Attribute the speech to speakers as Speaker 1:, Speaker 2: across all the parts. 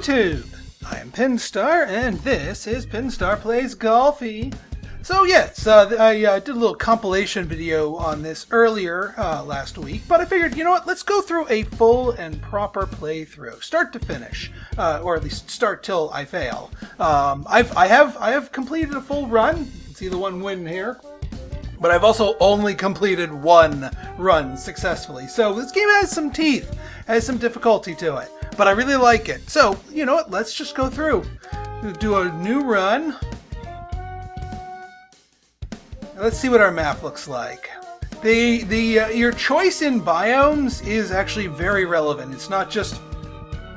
Speaker 1: YouTube! I am Pinstar, and this is Pinstar Plays Golfie. So yes, I did a little compilation video on this earlier last week, but I figured, you know what, let's go through a full and proper playthrough, start to finish, or at least start till I fail. I have completed a full run. You can see the one win here. But I've also only completed one run successfully. So this game has some teeth, has some difficulty to it, but I really like it. So, you know what, let's just go through. Do a new run. Let's see what our map looks like. Your choice in biomes is actually very relevant. It's not just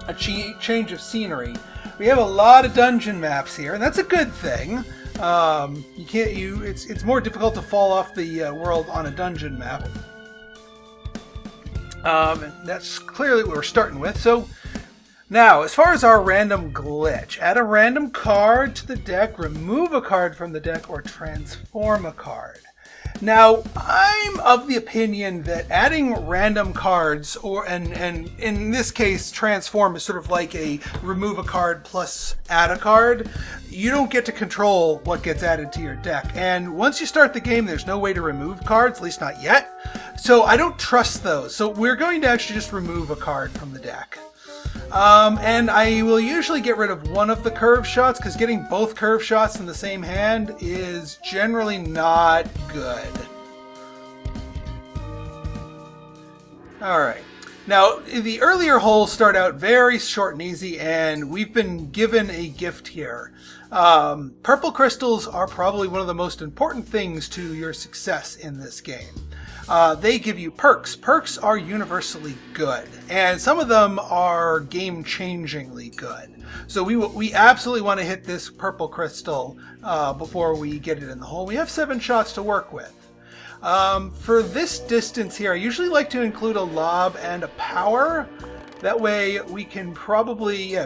Speaker 1: a change of scenery. We have a lot of dungeon maps here, and that's a good thing. It's more difficult to fall off the world on a dungeon map. And that's clearly what we're starting with. So now, as far as our random glitch, add a random card to the deck, remove a card from the deck, or transform a card. Now, I'm of the opinion that adding random cards, and in this case, transform is sort of like a remove a card plus add a card. You don't get to control what gets added to your deck. And once you start the game, there's no way to remove cards, at least not yet. So I don't trust those. So we're going to actually just remove a card from the deck. And I will usually get rid of one of the curve shots, because getting both curve shots in the same hand is generally not good. Alright. Now, the earlier holes start out very short and easy, and we've been given a gift here. Purple crystals are probably one of the most important things to your success in this game. They give you perks. Perks are universally good, and some of them are game-changingly good. So we absolutely want to hit this purple crystal before we get it in the hole. We have 7 shots to work with. For this distance here, I usually like to include a lob and a power. That way we can probably,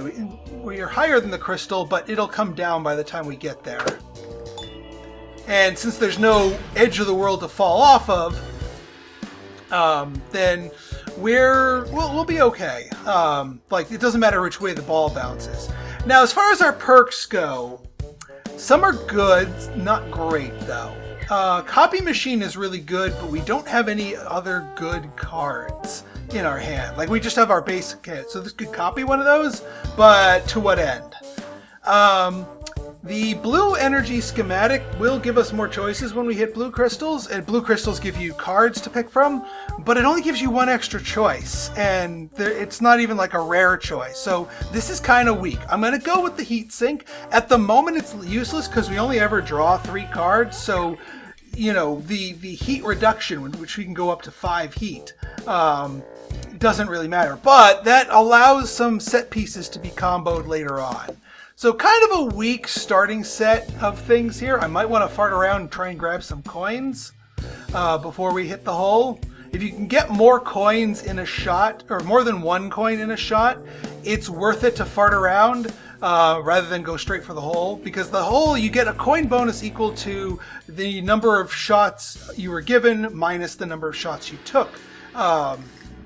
Speaker 1: we're higher than the crystal, but it'll come down by the time we get there. And since there's no edge of the world to fall off of, then we'll be okay. Like, it doesn't matter which way the ball bounces. Now, as far as our perks go, some are good, not great though. Copy Machine is really good, but we don't have any other good cards in our hand. Like, we just have our basic kit, so this could copy one of those, but to what end? The blue energy schematic will give us more choices when we hit blue crystals, and blue crystals give you cards to pick from, but it only gives you one extra choice, and it's not even like a rare choice, so this is kind of weak. I'm going to go with the heat sink. At the moment it's useless because we only ever draw 3 cards, so you know, the heat reduction, which we can go up to 5 heat, doesn't really matter, but that allows some set pieces to be comboed later on. So kind of a weak starting set of things here. I might want to fart around and try and grab some coins before we hit the hole. If you can get more coins in a shot, or more than 1 coin in a shot, it's worth it to fart around rather than go straight for the hole. Because the hole, you get a coin bonus equal to the number of shots you were given minus the number of shots you took.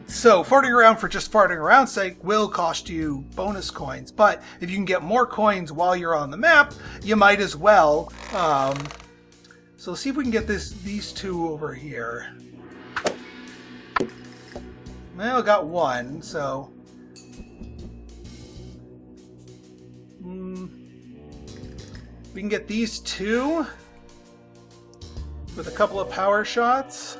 Speaker 1: So farting around for just farting around's sake will cost you bonus coins, but if you can get more coins while you're on the map, you might as well. So let's see if we can get these 2 over here. Well, got 1, so we can get these 2 with a couple of power shots.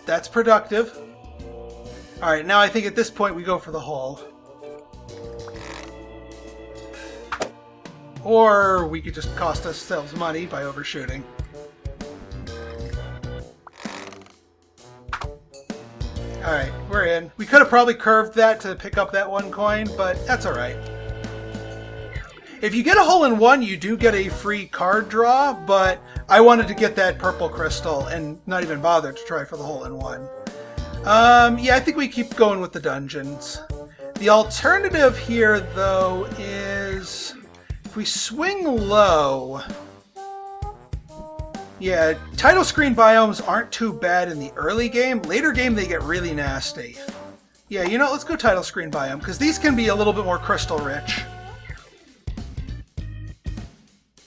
Speaker 1: That's productive. Alright, now I think at this point we go for the hole. Or we could just cost ourselves money by overshooting. Alright, we're in. We could have probably curved that to pick up that 1 coin, but that's alright. If you get a hole in 1, you do get a free card draw, but I wanted to get that purple crystal and not even bother to try for the hole in 1. Yeah, I think we keep going with the dungeons. The alternative here, though, is if we swing low. Yeah, title screen biomes aren't too bad in the early game. Later game, they get really nasty. Yeah, you know, let's go title screen biome, because these can be a little bit more crystal rich.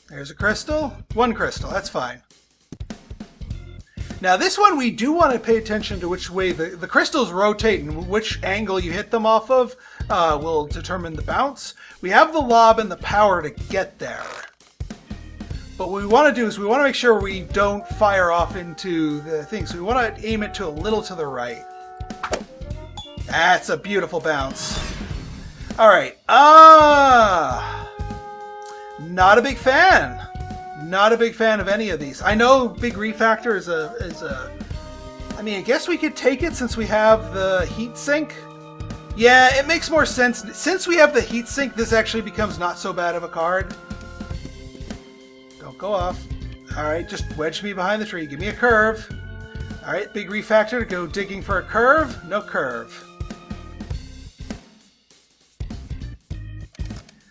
Speaker 1: There's a crystal. One crystal, that's fine. Now this one we do want to pay attention to which way the crystals rotate and which angle you hit them off of will determine the bounce. We have the lob and the power to get there. But what we want to do is we want to make sure we don't fire off into the thing. So we want to aim it to a little to the right. That's a beautiful bounce. All right. Not a big fan. Not a big fan of any of these. I know big refactor is a. I mean, I guess we could take it since we have the heat sink. Yeah, it makes more sense. Since we have the heat sink, this actually becomes not so bad of a card. Don't go off. All right, just wedge me behind the tree. Give me a curve. All right, big refactor to go digging for a curve. No curve.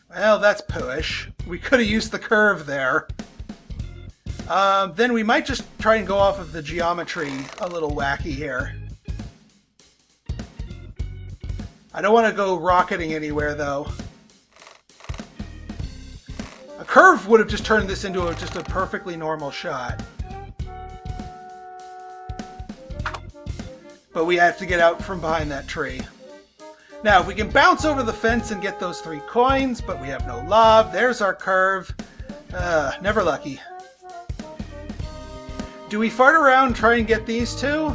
Speaker 1: Well, that's pooish. We could have used the curve there. Then we might just try and go off of the geometry a little wacky here. I don't want to go rocketing anywhere, though. A curve would have just turned this into just a perfectly normal shot. But we have to get out from behind that tree. Now, if we can bounce over the fence and get those 3 coins, but we have no lob, there's our curve. Never lucky. Do we fart around and try and get these 2?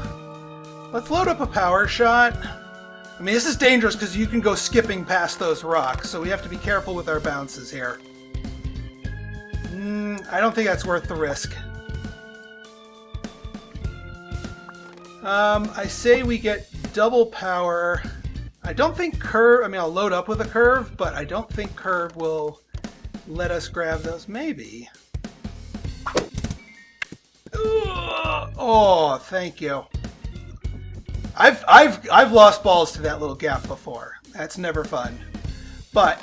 Speaker 1: Let's load up a power shot. I mean, this is dangerous because you can go skipping past those rocks, so we have to be careful with our bounces here. I don't think that's worth the risk. I say we get double power. I don't think curve, I mean, I'll load up with a curve, but I don't think curve will let us grab those. Maybe. Oh, thank you. I've lost balls to that little gap before. That's never fun. But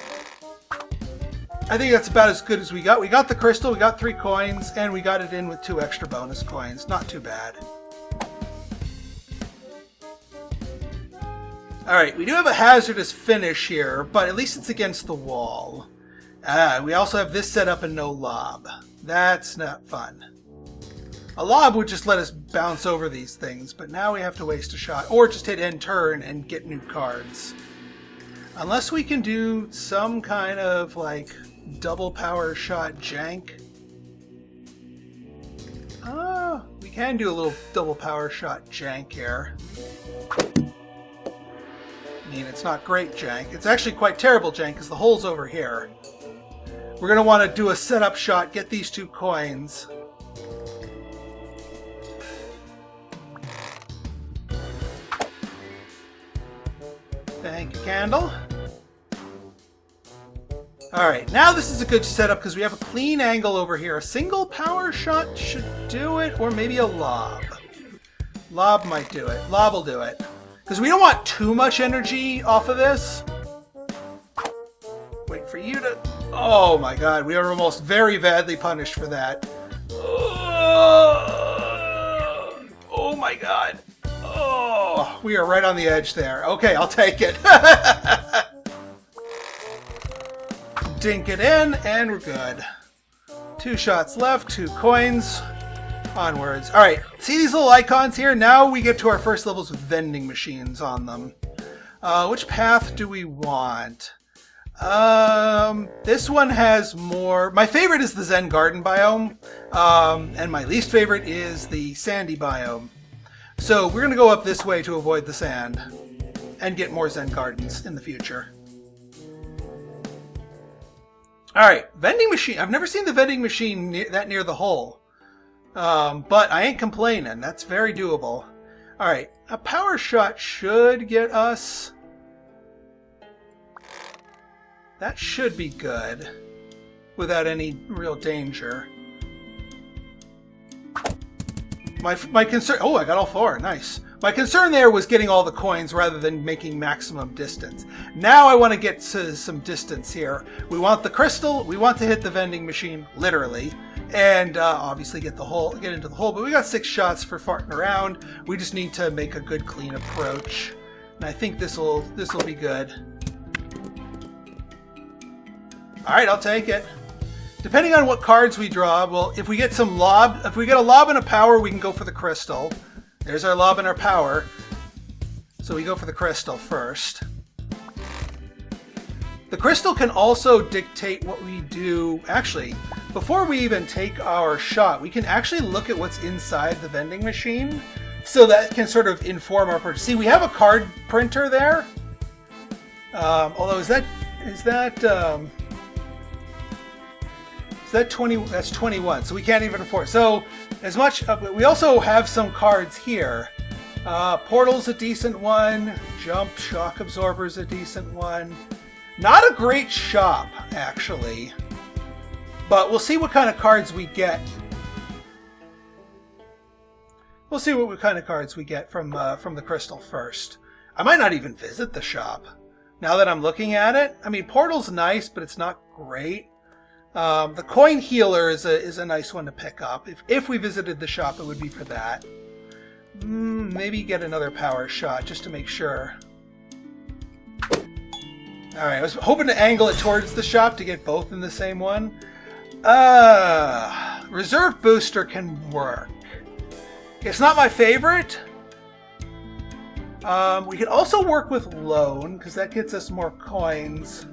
Speaker 1: I think that's about as good as we got. We got the crystal, we got 3 coins, and we got it in with 2 extra bonus coins. Not too bad. Alright, we do have a hazardous finish here, but at least it's against the wall. We also have this set up and no lob. That's not fun. A lob would just let us bounce over these things, but now we have to waste a shot. Or just hit end turn and get new cards. Unless we can do some kind of, like, double power shot jank. We can do a little double power shot jank here. I mean, it's not great jank. It's actually quite terrible jank because the hole's over here. We're going to want to do a setup shot, get these 2 coins. Thank you, Candle. Alright, now this is a good setup because we have a clean angle over here. A single power shot should do it, or maybe a lob. Lob might do it. Lob will do it. Because we don't want too much energy off of this. Wait for you to... Oh my god, we are almost very badly punished for that. Oh my god. Oh, we are right on the edge there. Okay, I'll take it. Dink it in, and we're good. 2 shots left, 2 coins. Onwards. Alright, see these little icons here? Now we get to our first levels with vending machines on them. Which path do we want? This one has more... My favorite is the Zen Garden biome, and my least favorite is the Sandy biome. So we're going to go up this way to avoid the sand, and get more Zen Gardens in the future. Alright, vending machine. I've never seen the vending machine that near the hole. But I ain't complaining. That's very doable. Alright, a power shot should get us... That should be good. Without any real danger. My concern... Oh, I got all 4. Nice. My concern there was getting all the coins rather than making maximum distance. Now I want to get to some distance here. We want the crystal. We want to hit the vending machine, literally. And obviously get into the hole. But we got 6 shots for farting around. We just need to make a good, clean approach. And I think this will be good. All right, I'll take it. Depending on what cards we draw, well, if we get a lob and a power, we can go for the crystal. There's our lob and our power. So we go for the crystal first. The crystal can also dictate what we do. Actually, before we even take our shot, we can actually look at what's inside the vending machine. So that can sort of inform our purchase. See, we have a card printer there. Although is that 20? That's 21. So we can't even afford. So as much. We also have some cards here. Portal's a decent one. Jump, shock absorber's a decent one. Not a great shop, actually. But we'll see what kind of cards we get. We'll see what kind of cards we get from the crystal first. I might not even visit the shop now that I'm looking at it. I mean, Portal's nice, but it's not great. The coin healer is a nice one to pick up. If we visited the shop, it would be for that. Maybe get another power shot just to make sure. All right, I was hoping to angle it towards the shop to get both in the same one. Reserve booster can work. It's not my favorite. We could also work with loan because that gets us more coins.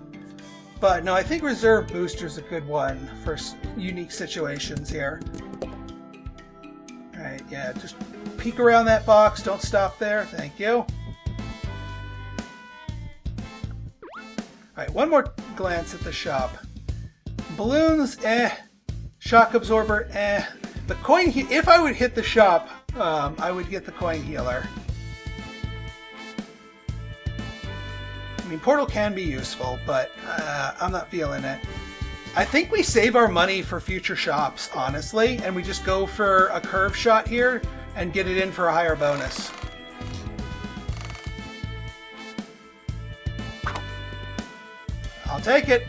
Speaker 1: But no, I think reserve booster is a good one for unique situations here. All right, yeah, just peek around that box. Don't stop there. Thank you. All right, one more glance at the shop. Balloons, Shock absorber, The coin. If I would hit the shop, I would get the coin healer. I mean, Portal can be useful, but I'm not feeling it. I think we save our money for future shops, honestly, and we just go for a curve shot here and get it in for a higher bonus. I'll take it.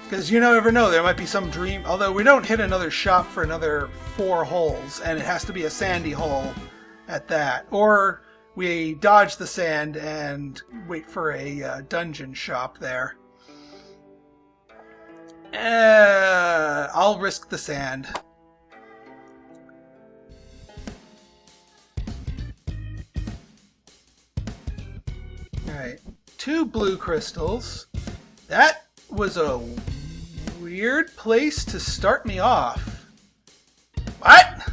Speaker 1: Because you never know, there might be some dream. Although we don't hit another shop for another 4 holes, and it has to be a sandy hole at that. Or we dodge the sand and wait for a dungeon shop there. I'll risk the sand. Alright, 2 blue crystals. That was a weird place to start me off. What?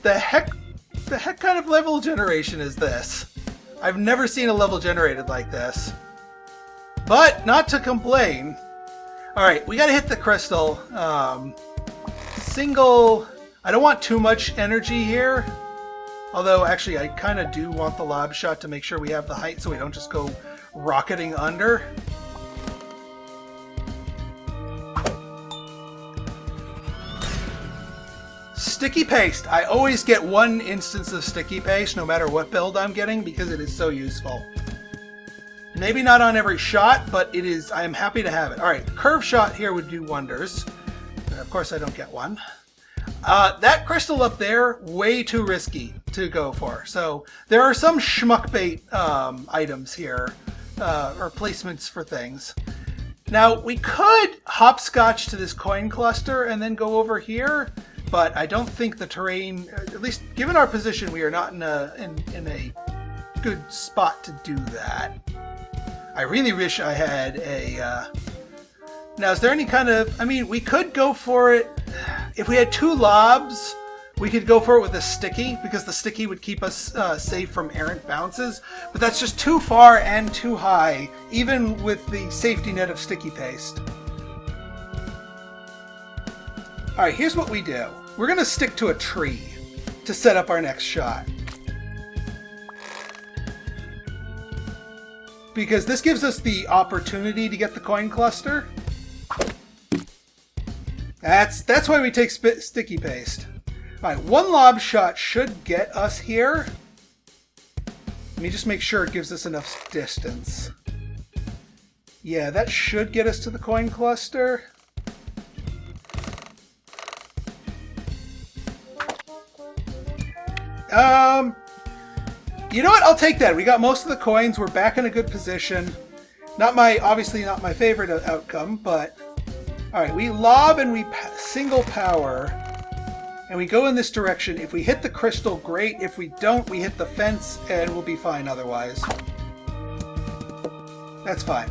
Speaker 1: The heck kind of level generation is this? I've never seen a level generated like this. But not to complain. Alright, we gotta hit the crystal. Single. I don't want too much energy here. Although, actually, I kind of do want the lob shot to make sure we have the height so we don't just go rocketing under. Sticky paste. I always get 1 instance of sticky paste no matter what build I'm getting because it is so useful. Maybe not on every shot, but it is. I am happy to have it. Alright, curve shot here would do wonders. And of course I don't get one. That crystal up there, way too risky to go for. So there are some schmuck bait items here, or placements for things. Now we could hopscotch to this coin cluster and then go over here, but I don't think the terrain, at least given our position, we are not in a good spot to do that. I really wish I had a... Now, is there any kind of... I mean, we could go for it... If we had 2 lobs, we could go for it with a sticky, because the sticky would keep us safe from errant bounces. But that's just too far and too high, even with the safety net of sticky paste. Alright, here's what we do. We're going to stick to a tree to set up our next shot. Because this gives us the opportunity to get the coin cluster. That's why we take sticky paste. Alright, 1 lob shot should get us here. Let me just make sure it gives us enough distance. Yeah, that should get us to the coin cluster. You know what? I'll take that. We got most of the coins. We're back in a good position. Obviously not my favorite outcome, but... Alright, we lob and we single power. And we go in this direction. If we hit the crystal, great. If we don't, we hit the fence and we'll be fine otherwise. That's fine.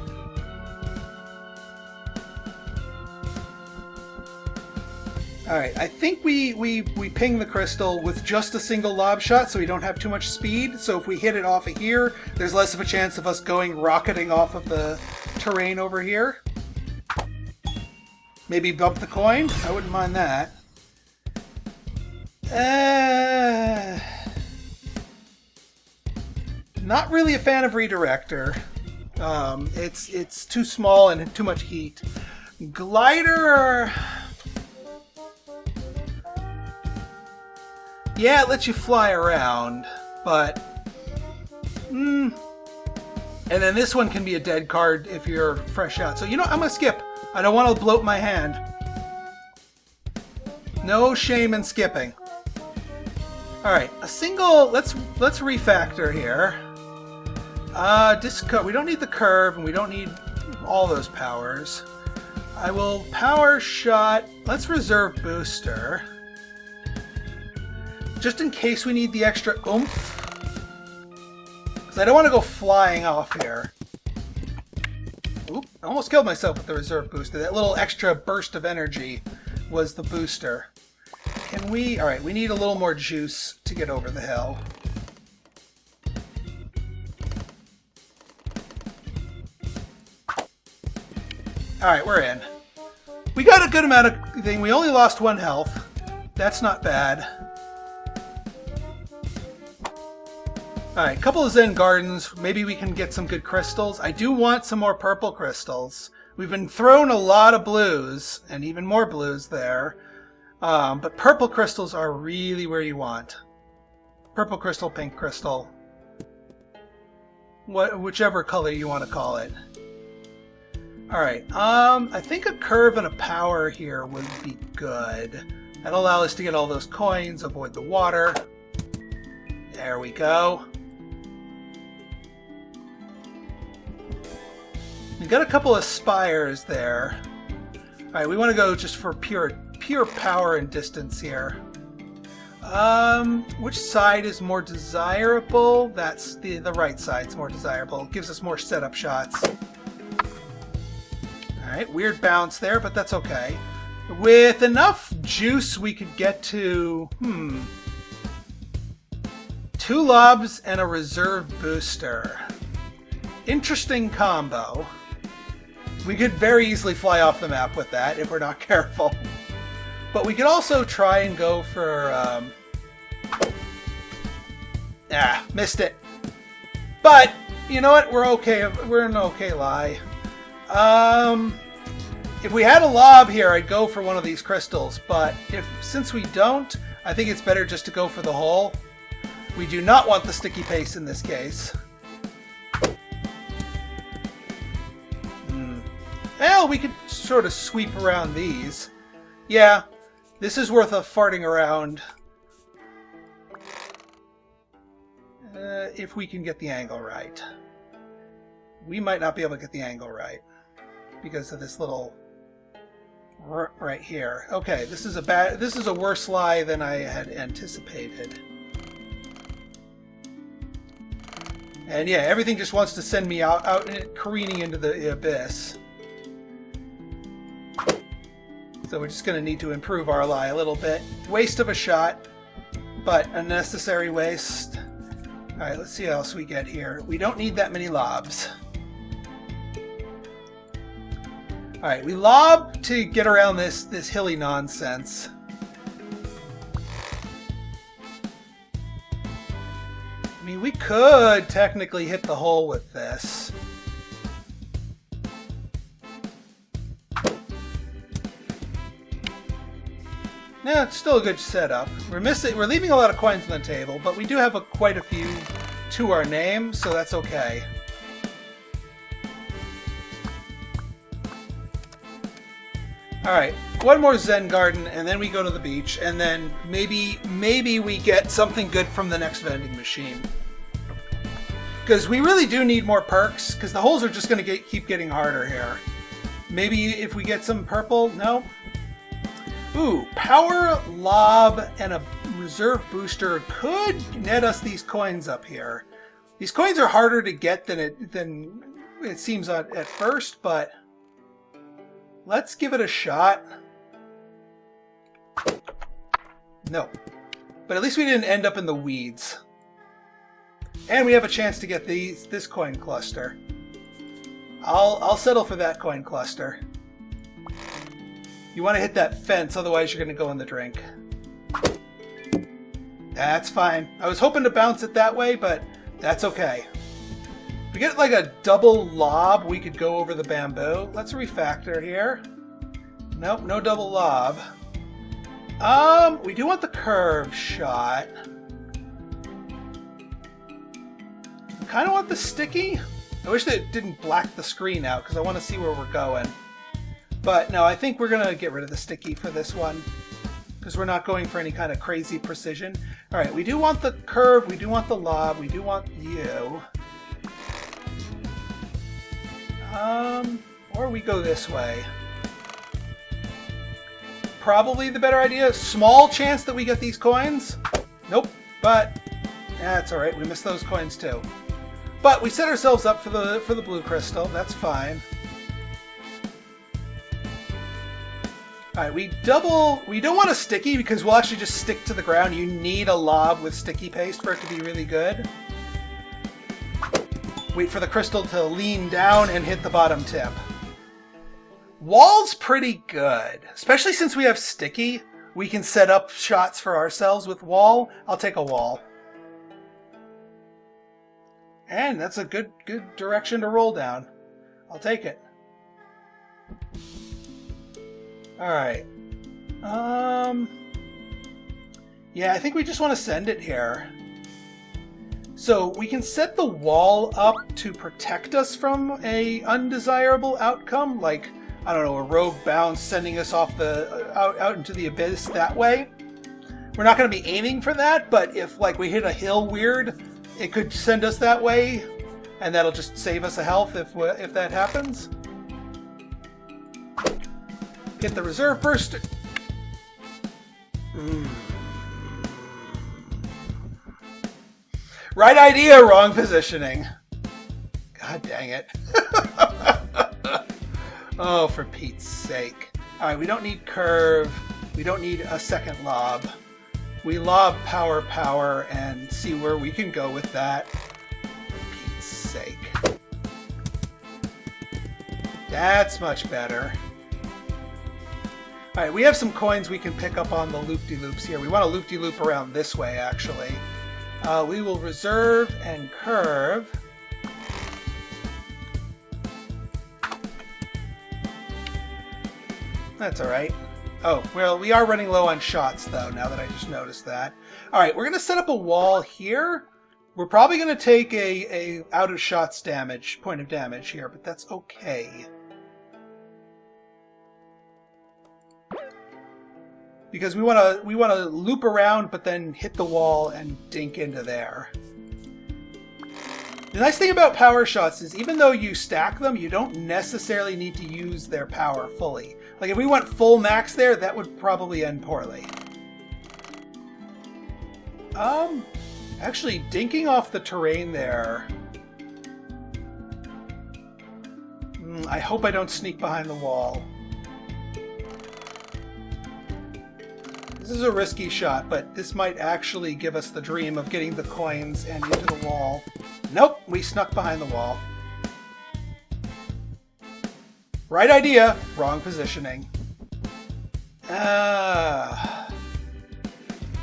Speaker 1: Alright, I think we ping the crystal with just a single lob shot so we don't have too much speed. So if we hit it off of here, there's less of a chance of us rocketing off of the terrain over here. Maybe bump the coin? I wouldn't mind that. Not really a fan of Redirector. It's too small and too much heat. Glider... Yeah, it lets you fly around, but... And then this one can be a dead card if you're fresh out. So, you know, I'm going to skip. I don't want to bloat my hand. No shame in skipping. Alright, a single... Let's refactor here. We don't need the curve, and we don't need all those powers. I will power shot... Let's reserve booster. Just in case we need the extra oomph. Because I don't want to go flying off here. Oop, I almost killed myself with the reserve booster. That little extra burst of energy was the booster. Can we... Alright, we need a little more juice to get over the hill. Alright, we're in. We got a good amount of thing. We only lost 1 health. That's not bad. Alright, a couple of Zen Gardens. Maybe we can get some good crystals. I do want some more purple crystals. We've been thrown a lot of blues, and even more blues there. But purple crystals are really where you want. Purple crystal, pink crystal. Whichever color you want to call it. Alright, I think a curve and a power here would be good. That'll allow us to get all those coins, avoid the water. There we go. We got a couple of spires there. Alright, we want to go just for pure power and distance here. Which side is more desirable? That's the right side's more desirable. It gives us more setup shots. Alright, weird bounce there, but that's okay. With enough juice, we could get to... 2 lobs and a reserve booster. Interesting combo. We could very easily fly off the map with that if we're not careful. But we could also try and go for... missed it. But, you know what? We're okay. We're in an okay lie. If we had a lob here, I'd go for one of these crystals. But since we don't, I think it's better just to go for the hole. We do not want the sticky paste in this case. Well, we could sort of sweep around these. Yeah, this is worth a farting around. If we can get the angle right. We might not be able to get the angle right because of this little right here. Okay, this is a worse lie than I had anticipated. And yeah, everything just wants to send me out careening into the abyss. So we're just going to need to improve our lie a little bit. Waste of a shot, but a necessary waste. Alright, let's see what else we get here. We don't need that many lobs. Alright, we lob to get around this hilly nonsense. I mean, we could technically hit the hole with this. Yeah, it's still a good setup. We're leaving a lot of coins on the table, but we do have quite a few to our name, so that's okay. Alright, One more Zen garden, and then we go to the beach, and then maybe we get something good from the next vending machine. Because we really do need more perks, because the holes are just going to keep getting harder here. Maybe if we get some purple? No? Ooh, power, lob, and a reserve booster could net us these coins up here. These coins are harder to get than it seems at first, but let's give it a shot. No. But at least we didn't end up in the weeds. And we have a chance to get this coin cluster. I'll settle for that coin cluster. You want to hit that fence, otherwise you're going to go in the drink. That's fine. I was hoping to bounce it that way, but that's okay. If we get like a double lob, we could go over the bamboo. Let's refactor here. Nope, no double lob. We do want the curve shot. I kind of want the sticky. I wish that it didn't black the screen out because I want to see where we're going. But no, I think we're going to get rid of the sticky for this one because we're not going for any kind of crazy precision. All right, we do want the curve, we do want the lob, we do want you. Or we go this way. Probably the better idea. Small chance that we get these coins. Nope, but that's all right. We missed those coins too. But we set ourselves up for the blue crystal. That's fine. All right, we don't want a sticky because we'll actually just stick to the ground. You need a lob with sticky paste for it to be really good. Wait for the crystal to lean down and hit the bottom tip. Wall's pretty good, especially since we have sticky. We can set up shots for ourselves with wall. I'll take a wall. And that's a good direction to roll down. I'll take it. All right. Yeah, I think we just want to send it here. So we can set the wall up to protect us from a undesirable outcome, like, I don't know, a rogue bounce sending us off out into the abyss that way. We're not going to be aiming for that, but if like we hit a hill weird, it could send us that way, and that'll just save us a health if that happens. Get the reserve burst. Right idea, wrong positioning. God dang it. Oh, for Pete's sake. All right, we don't need curve. We don't need a second lob. We lob power, and see where we can go with that. For Pete's sake. That's much better. All right, we have some coins we can pick up on the loop-de-loops here. We want to loop-de-loop around this way, actually. We will reserve and curve. That's all right. Oh, well, we are running low on shots, though, now that I just noticed that. All right, we're going to set up a wall here. We're probably going to take a out of shots damage, point of damage here, but that's okay. Because we want to loop around, but then hit the wall and dink into there. The nice thing about power shots is even though you stack them, you don't necessarily need to use their power fully. Like if we went full max there, that would probably end poorly. Actually, dinking off the terrain there. I hope I don't sneak behind the wall. This is a risky shot, but this might actually give us the dream of getting the coins and into the wall. Nope, we snuck behind the wall. Right idea, wrong positioning.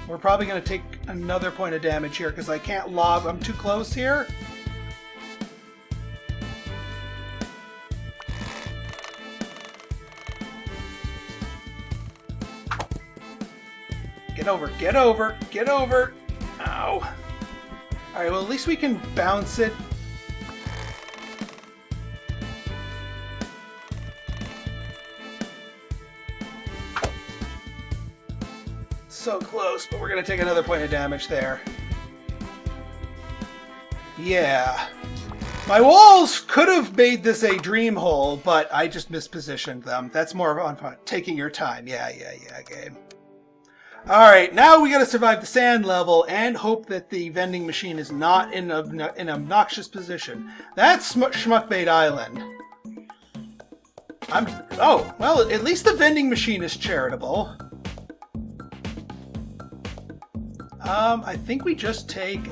Speaker 1: We're probably going to take another point of damage here because I can't lob. I'm too close here. Get over, get over, get over. Ow. All right, well, at least we can bounce it. So close, but we're going to take another point of damage there. Yeah. My walls could have made this a dream hole, but I just mispositioned them. That's more on fun. Taking your time. Yeah, game. Alright, now we gotta survive the sand level and hope that the vending machine is not in an obnoxious position. That's Schmuckbait Island. Oh, well, at least the vending machine is charitable. I think we just take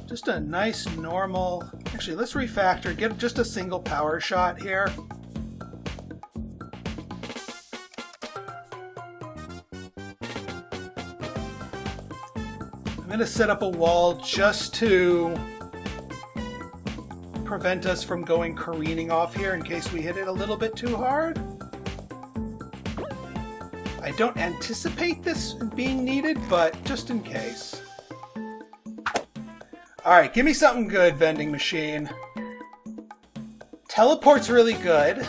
Speaker 1: just a nice normal... Actually, let's refactor. Get just a single power shot here. I'm going to set up a wall just to prevent us from going careening off here in case we hit it a little bit too hard. I don't anticipate this being needed, but just in case. Alright, give me something good, vending machine. Teleport's really good.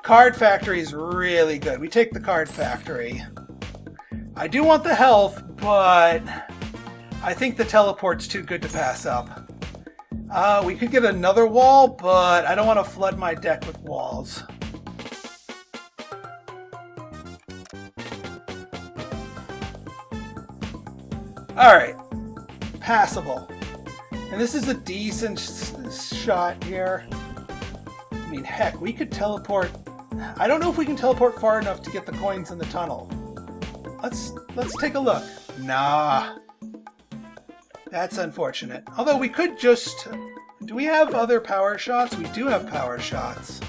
Speaker 1: Card factory's really good. We take the card factory. I do want the health, but I think the teleport's too good to pass up. We could get another wall, but I don't want to flood my deck with walls. Alright. Passable. And this is a decent shot here. I mean, heck, we could teleport. I don't know if we can teleport far enough to get the coins in the tunnel. Let's take a look. Nah. That's unfortunate. Although we could just... Do we have other power shots? We do have power shots.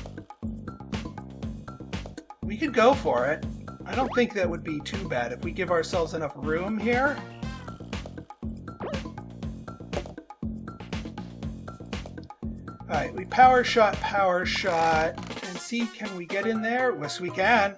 Speaker 1: We could go for it. I don't think that would be too bad if we give ourselves enough room here. Alright, we power shot, and see, can we get in there? Yes, we can.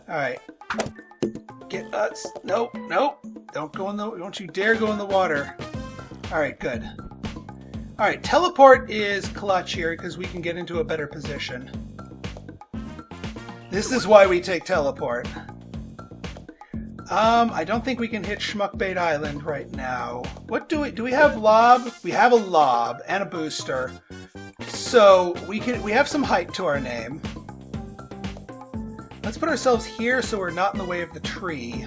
Speaker 1: Alright. Get us. Nope. Don't you dare go in the water. Alright, good. Alright, teleport is clutch here because we can get into a better position. This is why we take teleport. I don't think we can hit Schmuckbait Island right now. What do we have? Lob? We have a lob and a booster. So we have some height to our name. Let's put ourselves here so we're not in the way of the tree.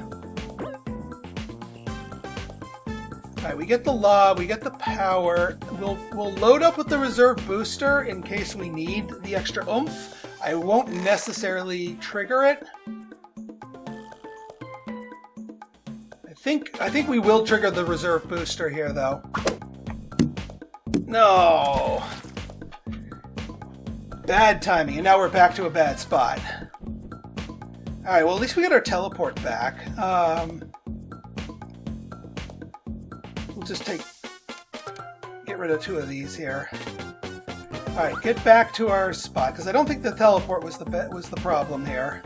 Speaker 1: Alright, we get the lob, we get the power. We'll load up with the reserve booster in case we need the extra oomph. I won't necessarily trigger it. I think we will trigger the reserve booster here, though. No! Bad timing, and now we're back to a bad spot. Alright, well at least we got our teleport back. We'll just get rid of two of these here. Alright, get back to our spot, because I don't think the teleport was the problem here.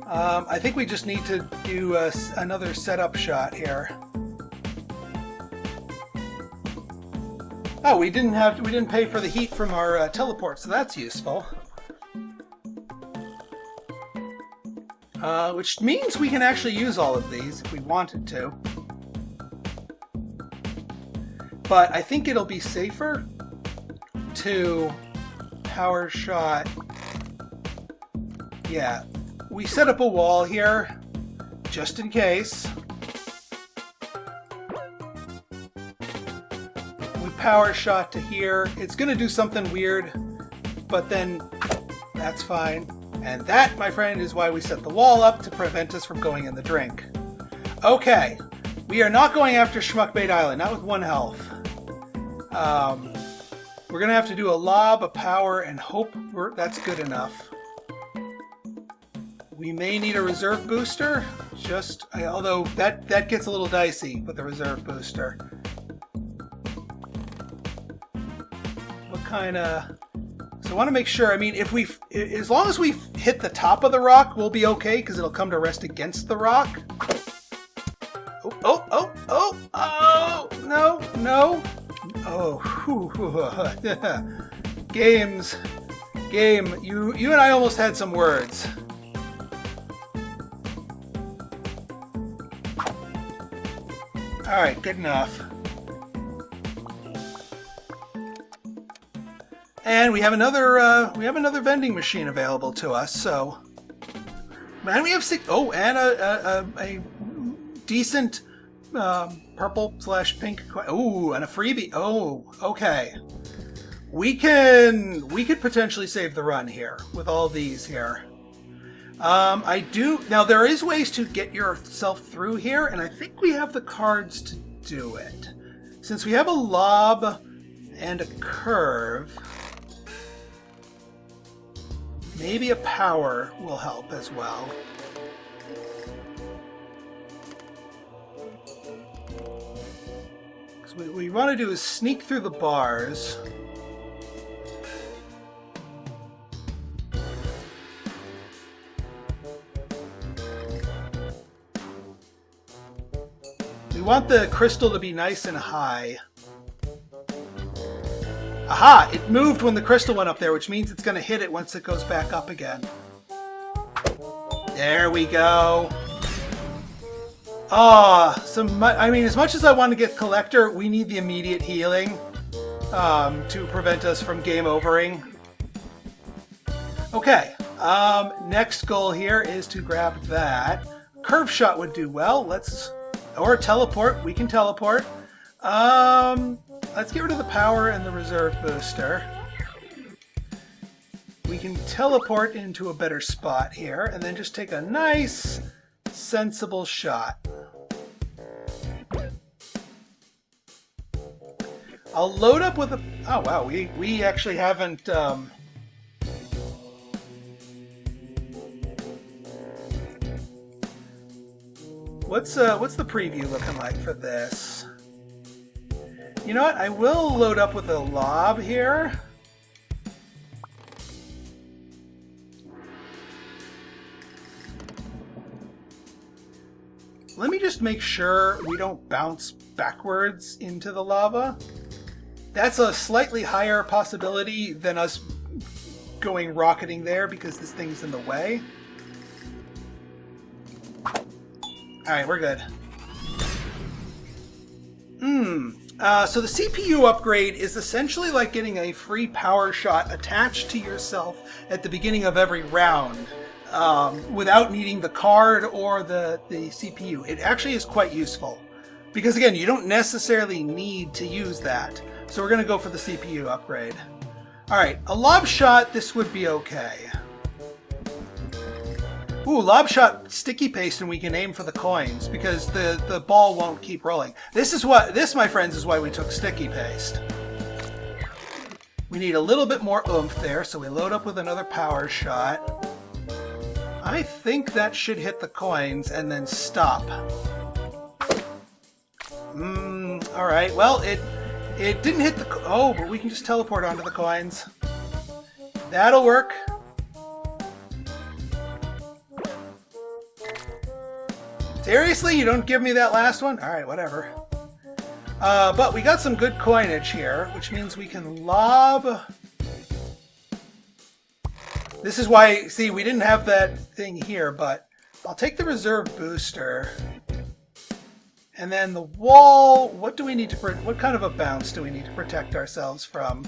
Speaker 1: I think we just need to do another setup shot here. Oh, we didn't pay for the heat from our teleport, so that's useful. Which means we can actually use all of these if we wanted to. But I think it'll be safer to power shot. Yeah, we set up a wall here just in case. We power shot to here. It's going to do something weird, but then that's fine. And that, my friend, is why we set the wall up to prevent us from going in the drink. Okay, we are not going after Schmuckbait Island, not with one health. We're going to have to do a lob, a power, and hope that's good enough. We may need a reserve booster, although that gets a little dicey with the reserve booster. What kind of... So I want to make sure, I mean, if we, as long as we hit the top of the rock, we'll be okay, because it'll come to rest against the rock. Oh, no. Oh, Game, you and I almost had some words. All right, good enough. And we have another vending machine available to us. So, and we have and a decent purple/pink. Ooh, and a freebie. Oh, okay. We could potentially save the run here with all these here. Now there is ways to get yourself through here, and I think we have the cards to do it. Since we have a lob and a curve, maybe a power will help as well. Because what we want to do is sneak through the bars. We want the crystal to be nice and high. Aha! It moved when the crystal went up there, which means it's going to hit it once it goes back up again. There we go. I mean, as much as I want to get Collector, we need the immediate healing to prevent us from game overing. Okay. Next goal here is to grab that. Curve shot would do well. Or teleport. We can teleport. Let's get rid of the power and the reserve booster. We can teleport into a better spot here and then just take a nice, sensible shot. I'll load up with a... Oh, wow. We actually haven't... What's the preview looking like for this? You know what? I will load up with a lob here. Let me just make sure we don't bounce backwards into the lava. That's a slightly higher possibility than us going rocketing there because this thing's in the way. Alright, we're good. So the CPU upgrade is essentially like getting a free power shot attached to yourself at the beginning of every round without needing the card or the CPU. It actually is quite useful because, again, you don't necessarily need to use that. So we're going to go for the CPU upgrade. Alright, a lob shot, this would be okay. Ooh, lob shot sticky paste and we can aim for the coins because the ball won't keep rolling. This, my friends, is why we took sticky paste. We need a little bit more oomph there, so we load up with another power shot. I think that should hit the coins and then stop. Alright, well, it didn't hit the... Oh, but we can just teleport onto the coins. That'll work. Seriously? You don't give me that last one? Alright, whatever. But we got some good coinage here, which means we can lob... This is why, see, we didn't have that thing here, but I'll take the reserve booster. And then the wall, what do we need to... What kind of a bounce do we need to protect ourselves from?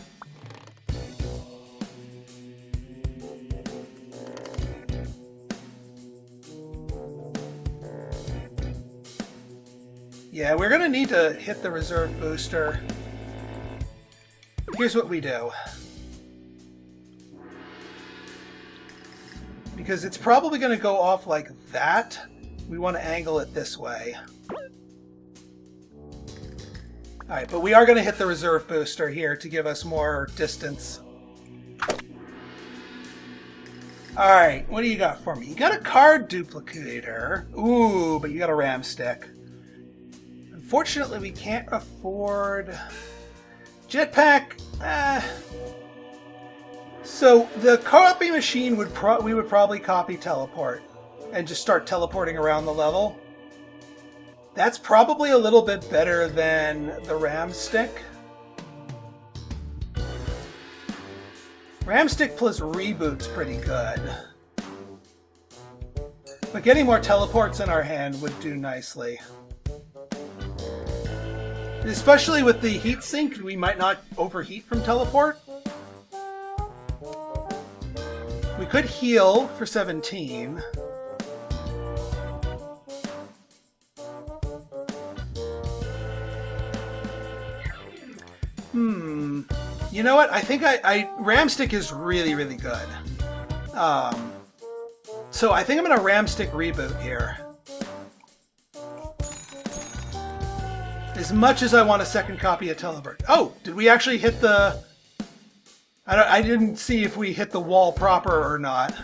Speaker 1: Yeah, we're going to need to hit the reserve booster. Here's what we do. Because it's probably going to go off like that. We want to angle it this way. Alright, but we are going to hit the reserve booster here to give us more distance. Alright, what do you got for me? You got a card duplicator. Ooh, but you got a ram stick. Unfortunately, we can't afford jetpack. So the copy machine we would probably copy teleport and just start teleporting around the level. That's probably a little bit better than the ramstick. Ramstick plus reboot's pretty good. But getting more teleports in our hand would do nicely. Especially with the heat sink, we might not overheat from teleport. We could heal for 17. You know what? I think Ramstick is really, really good. So I think I'm going to Ramstick reboot here. As much as I want a second copy of Teleport. Oh, did we actually hit the... I didn't see if we hit the wall proper or not.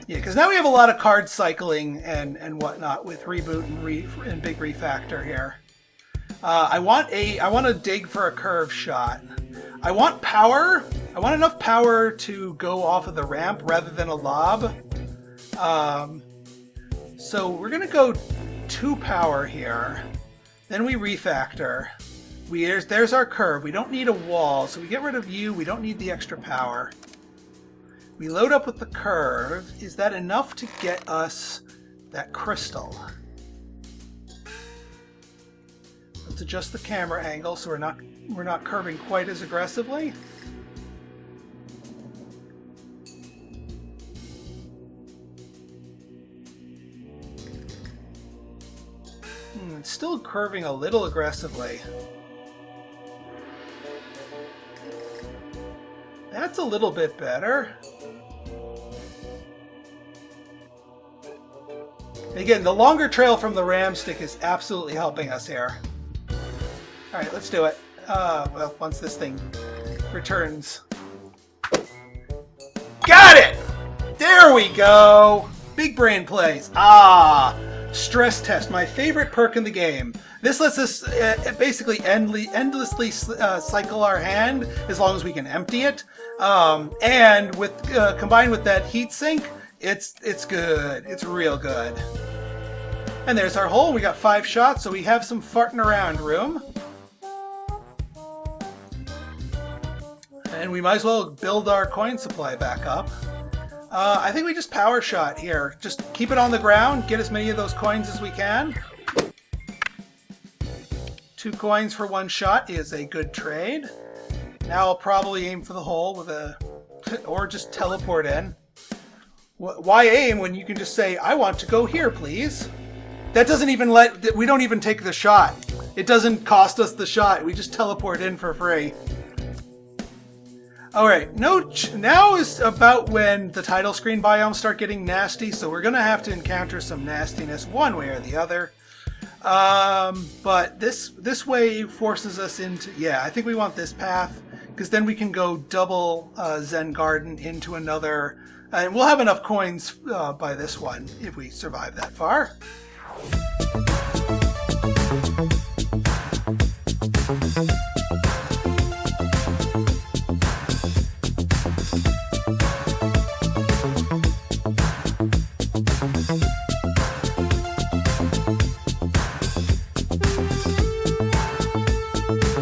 Speaker 1: Yeah, because now we have a lot of card cycling and whatnot with reboot and big refactor here. I want to dig for a curve shot. I want power. I want enough power to go off of the ramp rather than a lob. So we're gonna go 2 power here. Then we refactor. There's our curve. We don't need a wall, so we get rid of you. We don't need the extra power. We load up with the curve. Is that enough to get us that crystal? Let's adjust the camera angle so we're not curving quite as aggressively. It's still curving a little aggressively. That's a little bit better. Again, the longer trail from the ramstick is absolutely helping us here. Alright, let's do it. Well, once this thing returns. Got it! There we go! Big brain plays. Stress test, my favorite perk in the game. This lets us basically endlessly cycle our hand as long as we can empty it. And with combined with that heat sink, it's good. It's real good. And there's our hole. We got 5 shots, so we have some farting around room. And we might as well build our coin supply back up. I think we just power shot here. Just keep it on the ground, get as many of those coins as we can. 2 coins for 1 shot is a good trade. Now I'll probably aim for the hole with or just teleport in. Why aim when you can just say, I want to go here, please? That doesn't even we don't even take the shot. It doesn't cost us the shot. We just teleport in for free. Alright, now is about when the title screen biomes start getting nasty, so we're going to have to encounter some nastiness one way or the other. But this way forces us into... Yeah, I think we want this path, because then we can go double Zen Garden into another... and we'll have enough coins by this one, if we survive that far.